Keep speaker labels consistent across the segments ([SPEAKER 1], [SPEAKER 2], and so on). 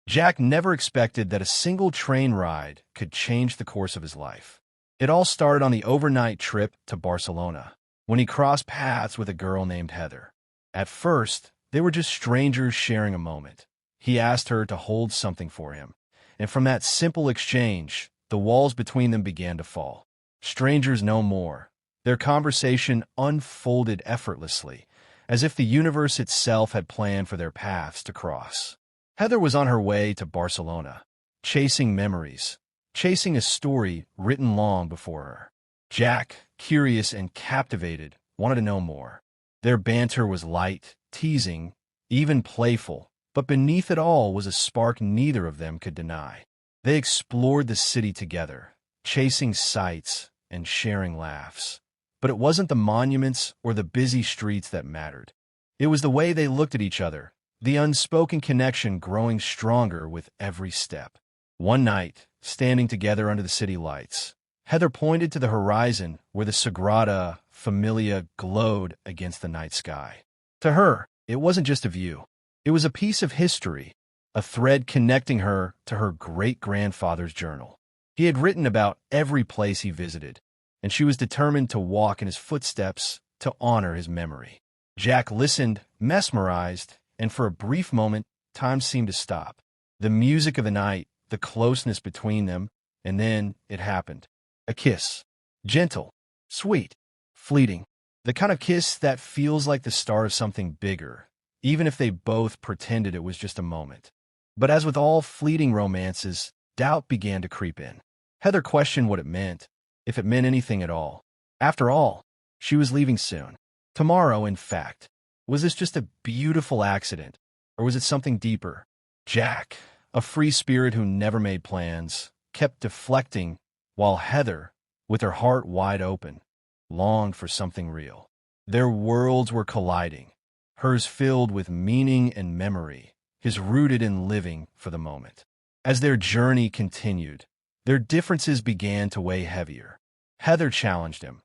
[SPEAKER 1] Jack never expected that a single train ride could change the course of his life. It all started on the overnight trip to Barcelona, when he crossed paths with a girl named Heather. At first, they were just strangers sharing a moment. He asked her to hold something for him, and from that simple exchange, the walls between them began to fall. Strangers no more. Their conversation unfolded effortlessly, as if the universe itself had planned for their paths to cross. Heather was on her way to Barcelona, chasing memories, chasing a story written long before her. Jack, curious and captivated, wanted to know more. Their banter was light, teasing, even playful, but beneath it all was a spark neither of them could deny. They explored the city together, chasing sights and sharing laughs. But it wasn't the monuments or the busy streets that mattered. It was the way they looked at each other, the unspoken connection growing stronger with every step. One night, standing together under the city lights, Heather pointed to the horizon where the Sagrada Familia glowed against the night sky. To her, it wasn't just a view. It was a piece of history, a thread connecting her to her great-grandfather's journal. He had written about every place he visited, and she was determined to walk in his footsteps to honor his memory. Jack listened, mesmerized, and for a brief moment, time seemed to stop. The music of the night, the closeness between them, and then it happened. A kiss. Gentle, sweet, fleeting. The kind of kiss that feels like the start of something bigger, even if they both pretended it was just a moment. But as with all fleeting romances, doubt began to creep in. Heather questioned what it meant, if it meant anything at all. After all, she was leaving soon. Tomorrow, in fact. Was this just a beautiful accident, or was it something deeper? Jack, a free spirit who never made plans, kept deflecting, while Heather, with her heart wide open, longed for something real. Their worlds were colliding, hers filled with meaning and memory, his rooted in living for the moment. As their journey continued, their differences began to weigh heavier. Heather challenged him,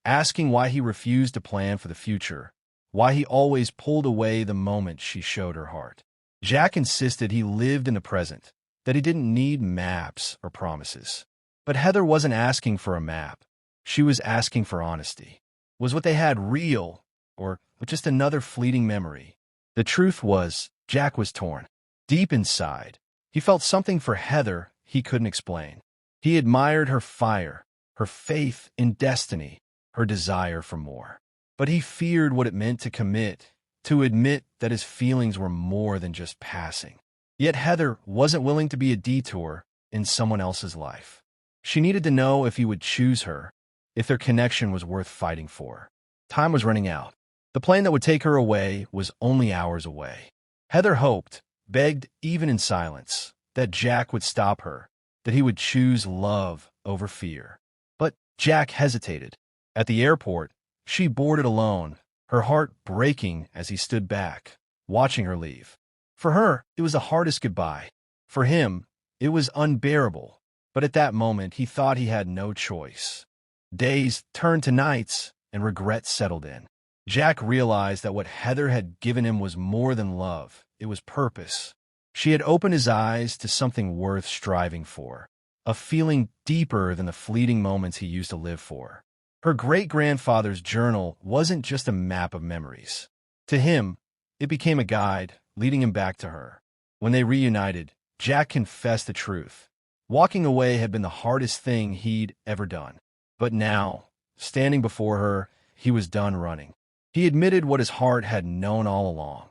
[SPEAKER 1] asking why he refused to plan for the future, why he always pulled away the moment she showed her heart. Jack insisted he lived in the present, that he didn't need maps or promises. But Heather wasn't asking for a map. She was asking for honesty. Was what they had real, or just another fleeting memory? The truth was, Jack was torn. Deep inside, he felt something for Heather he couldn't explain. He admired her fire, her faith in destiny, her desire for more. But he feared what it meant to commit, to admit that his feelings were more than just passing. Yet Heather wasn't willing to be a detour in someone else's life. She needed to know if he would choose her, if their connection was worth fighting for. Time was running out. The plane that would take her away was only hours away. Heather hoped, begged even in silence, that Jack would stop her, that he would choose love over fear. But Jack hesitated. At the airport, she boarded alone, her heart breaking as he stood back, watching her leave. For her, it was the hardest goodbye. For him, it was unbearable. But at that moment, he thought he had no choice. Days turned to nights, and regret settled in. Jack realized that what Heather had given him was more than love. It was purpose. She had opened his eyes to something worth striving for, a feeling deeper than the fleeting moments he used to live for. Her great-grandfather's journal wasn't just a map of memories. To him, it became a guide, leading him back to her. When they reunited, Jack confessed the truth. Walking away had been the hardest thing he'd ever done. But now, standing before her, he was done running. He admitted what his heart had known all along.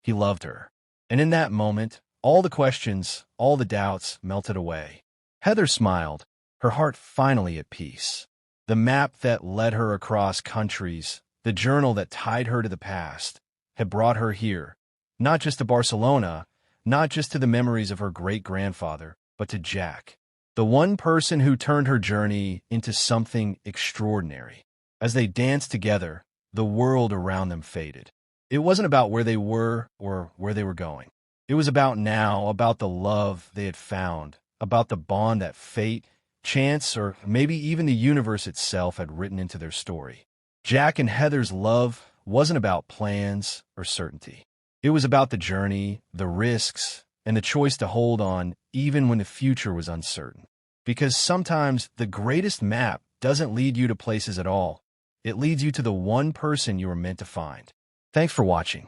[SPEAKER 1] He loved her. And in that moment, all the questions, all the doubts melted away. Heather smiled, her heart finally at peace. The map that led her across countries, the journal that tied her to the past, had brought her here, not just to Barcelona, not just to the memories of her great-grandfather, but to Jack, the one person who turned her journey into something extraordinary. As they danced together, the world around them faded. It wasn't about where they were or where they were going. It was about now, about the love they had found, about the bond that fate, chance, or maybe even the universe itself had written into their story. Jack and Heather's love wasn't about plans or certainty. It was about the journey, the risks, and the choice to hold on even when the future was uncertain. Because sometimes the greatest map doesn't lead you to places at all. It leads you to the one person you were meant to find. Thanks for watching.